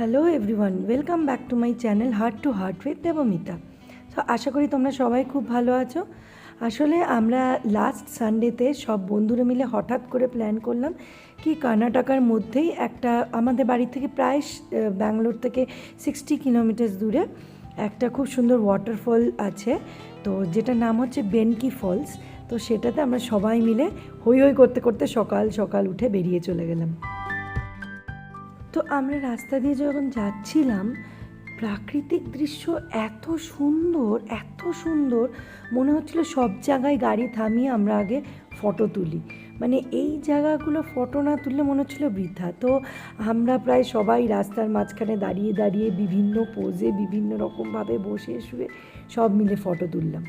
Hello everyone, welcome back to my channel heart to heart with Debmita. So আশা করি তোমরা সবাই খুব ভালো আছো। আসলে আমরা লাস্ট সানডেতে সব বন্ধুরা মিলে হঠাৎ করে প্ল্যান করলাম কি কর্ণাটকার মধ্যেই একটা আমাদের বাড়ি থেকে প্রায় ব্যাঙ্গালোর থেকে 60 কিলোমিটার দূরে একটা খুব সুন্দর ওয়াটারফল আছে, তো যেটার নাম হচ্ছে বেনকি ফলস। তো সেটাতে আমরা সবাই মিলে হই হই করতে করতে সকাল সকাল উঠে বেরিয়ে চলে গেলাম। তো আমরা রাস্তা দিয়ে যখন যাচ্ছিলাম, প্রাকৃতিক দৃশ্য এত সুন্দর এত সুন্দর, মনে হচ্ছিল সব জায়গায় গাড়ি থামিয়ে আমরা আগে ফটো তুলি। মানে এই জায়গাগুলো ফটো না তুললে মনে হচ্ছিলো বৃথা। তো আমরা প্রায় সবাই রাস্তার মাঝখানে দাঁড়িয়ে দাঁড়িয়ে বিভিন্ন পোজে বিভিন্ন রকমভাবে বসে শুয়ে সব মিলে ফটো তুললাম।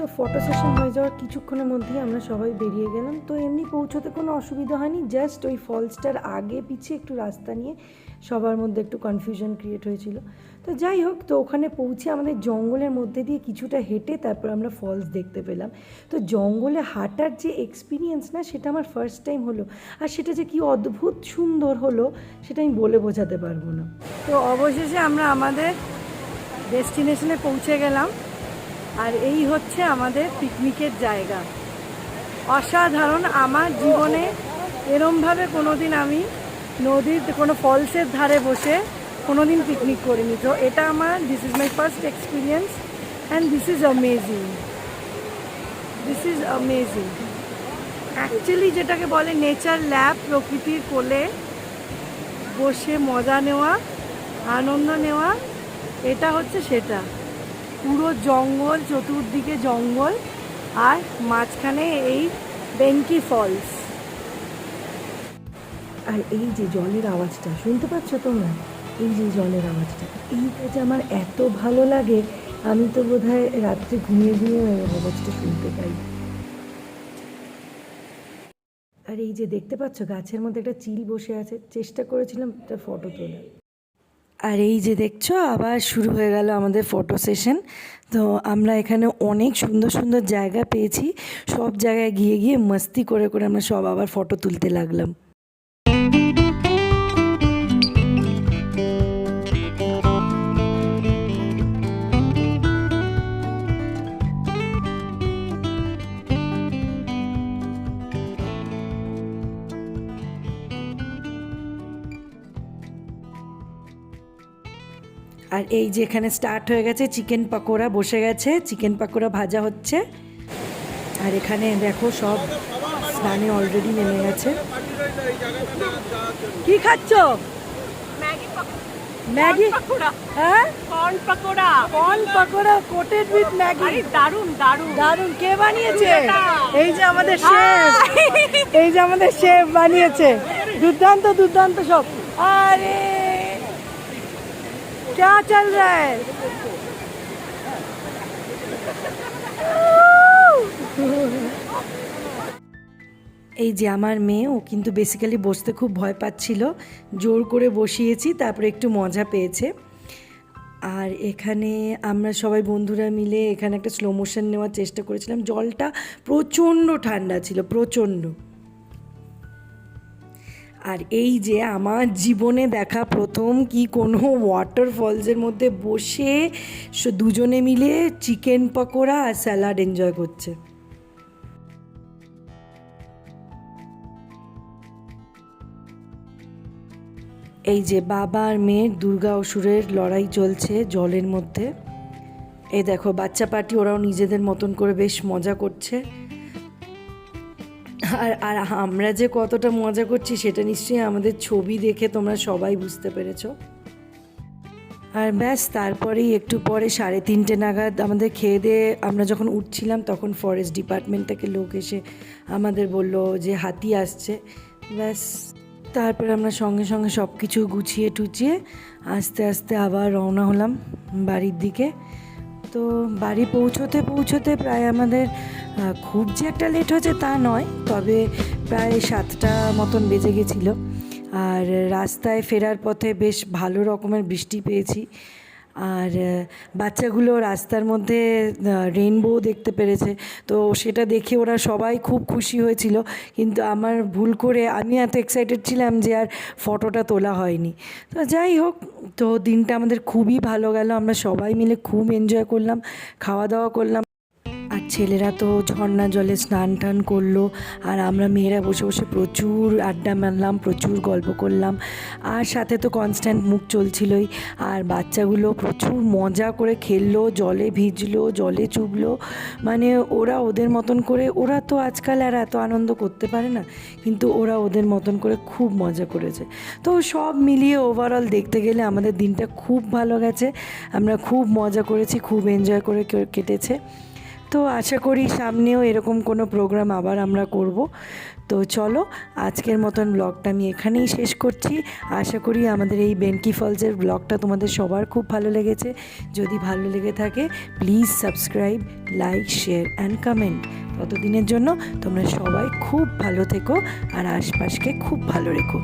তো ফটো সেশন হয়ে যাওয়ার কিছুক্ষণের মধ্যেই আমরা সবাই বেরিয়ে গেলাম। তো এমনি পৌঁছতে কোনো অসুবিধা হয়নি, জাস্ট ওই ফলসটার আগে পিছিয়ে একটু রাস্তা নিয়ে সবার মধ্যে একটু কনফিউশন ক্রিয়েট হয়েছিল। তো যাই হোক, তো ওখানে পৌঁছে আমাদের জঙ্গলের মধ্যে দিয়ে কিছুটা হেঁটে তারপর আমরা ফলস দেখতে পেলাম। তো জঙ্গলে হাঁটার যে এক্সপিরিয়েন্স না, সেটা আমার ফার্স্ট টাইম হলো, আর সেটা যে কি অদ্ভুত সুন্দর হলো সেটা আমি বলে বোঝাতে পারবো না। তো অবশেষে আমরা আমাদের ডেস্টিনেশনে পৌঁছে গেলাম, আর এই হচ্ছে আমাদের পিকনিকের জায়গা। অসাধারণ, আমার জীবনে এরমভাবে কোনো দিন আমি নদীর কোনো ফলসের ধারে বসে কোনো দিন পিকনিক করিনি। তো এটা আমার this is my first experience and this is amazing, this is amazing. Actually যেটাকে বলে নেচার ল্যাব, প্রকৃতির কোলে বসে মজা নেওয়া, আনন্দ নেওয়া, এটা হচ্ছে সেটা। পুরো জঙ্গল, চতুর্দিকে জঙ্গল, আর মাঝখানে এই বেনকি ফলস। আর এই যে জলের আওয়াজটা শুনতে পাচ্ছ তোমরা, এই যে জলের আওয়াজটা, এইটা যে আমার এত ভালো লাগে, আমি তো বোধহয় রাত্রে ঘুমিয়ে ঘুমিয়ে আওয়াজটা শুনতে পাই। আর এই যে দেখতে পাচ্ছ গাছের মধ্যে একটা চিল বসে আছে, চেষ্টা করেছিলাম একটা ফটো তোলার। আর এই যে দেখছো আবার শুরু হয়ে গেল আমাদের ফটো সেশন। তো আমরা এখানে অনেক সুন্দর সুন্দর জায়গা পেয়েছি, সব জায়গায় গিয়ে গিয়ে মস্তি করে করে আমরা সব আবার ফটো তুলতে লাগলাম। আর এই যে এখানে স্টার্ট হয়ে গেছে চিকেন পাকোড়া, বসে গেছে চিকেন পাকোড়া ভাজা হচ্ছে। আর এখানে দেখো সব স্নানে অলরেডি নেমে গেছে। কি খাচ্ছ? ম্যাগি? হ্যাঁ, corn pakora. Corn pakora coated with Maggi. দারুন দারুন দারুন। কে বানিয়েছে? এই যে আমাদের শেফ, এই যে আমাদের শেফ বানিয়েছে। দুর্দান্ত দুর্দান্ত সব। আরে क्या चल रहा है? এই যে আমার মেয়ে, ও কিন্তু বেসিক্যালি বসতে খুব ভয় পাচ্ছিল, জোর করে বসিয়েছি, তারপরে একটু মজা পেয়েছে। আর এখানে আমরা সবাই বন্ধুরা মিলে এখানে একটা স্লো মোশন নেওয়ার চেষ্টা করেছিলাম। জলটা প্রচণ্ড ঠান্ডা ছিল, প্রচণ্ড। আর এই যে আমার জীবনে দেখা প্রথম কি কোনো ওয়াটারফলসের মধ্যে বসে দুজনে মিলে চিকেন পকোড়া আর স্যালাড এনজয় করছে। এই যে বাবা আর মেয়ের দুর্গা অসুরের লড়াই চলছে জলের মধ্যে। এই দেখো বাচ্চা পার্টি, ওরাও নিজেদের মতন করে বেশ মজা করছে। আর আর আমরা যে কতটা মজা করছি সেটা নিশ্চয়ই আমাদের ছবি দেখে তোমরা সবাই বুঝতে পেরেছো। আর ব্যাস তারপরেই একটু পরে 3:30 নাগাদ আমাদের খেয়ে দিয়ে আমরা যখন উঠছিলাম, তখন ফরেস্ট ডিপার্টমেন্ট থেকে লোক এসে আমাদের বলল যে হাতি আসছে। ব্যাস তারপরে আমরা সঙ্গে সঙ্গে সব কিছু গুছিয়ে টুচিয়ে আস্তে আস্তে আবার রওনা হলাম বাড়ির দিকে। তো বাড়ি পৌঁছতে পৌঁছতে প্রায় আমাদের খুব যে একটা লেট হয়েছে তা নয়, তবে প্রায় 7টা মতন বেজে গেছিলো। আর রাস্তায় ফেরার পথে বেশ ভালো রকমের বৃষ্টি পেয়েছি। আর বাচ্চাগুলো রাস্তার মধ্যে রেইনবো দেখতে পেরেছে, তো সেটা দেখে ওরা সবাই খুব খুশি হয়েছিল। কিন্তু আমার ভুল করে আমি এত এক্সাইটেড ছিলাম যে আর ফটোটা তোলা হয়নি। তো যাই হোক, তো দিনটা আমাদের খুবই ভালো গেল, আমরা সবাই মিলে খুব এনজয় করলাম, খাওয়া দাওয়া করলাম। আর ছেলেরা তো ঝর্ণা জলে স্নান টান করলো, আর আমরা মেয়েরা বসে বসে প্রচুর আড্ডা মারলাম, প্রচুর গল্প করলাম। আর সাথে তো কনস্ট্যান্ট মুখ চলছিলই। আর বাচ্চাগুলো প্রচুর মজা করে খেললো, জলে ভিজলো, জলে চুবলো। মানে ওরা ওদের মতন করে, ওরা তো আজকাল আর এত আনন্দ করতে পারে না, কিন্তু ওরা ওদের মতন করে খুব মজা করেছে। তো সব মিলিয়ে ওভারঅল দেখতে গেলে আমাদের দিনটা খুব ভালো গেছে, আমরা খুব মজা করেছি, খুব এনজয় করে কেটেছে। তো আশা করি সামনেও এরকম কোনো প্রোগ্রাম আবার আমরা করব। তো চলো, আজকের মতন ব্লগটা আমি এখানেই শেষ করছি। আশা করি আমাদের এই বেনকি ফলসের ব্লগটা তোমাদের সবার খুব ভালো লেগেছে। যদি ভালো লেগে থাকে please subscribe, like, share and comment. ততদিনের জন্য তোমরা সবাই খুব ভালো থেকো আর আশপাশকে খুব ভালো রেখো।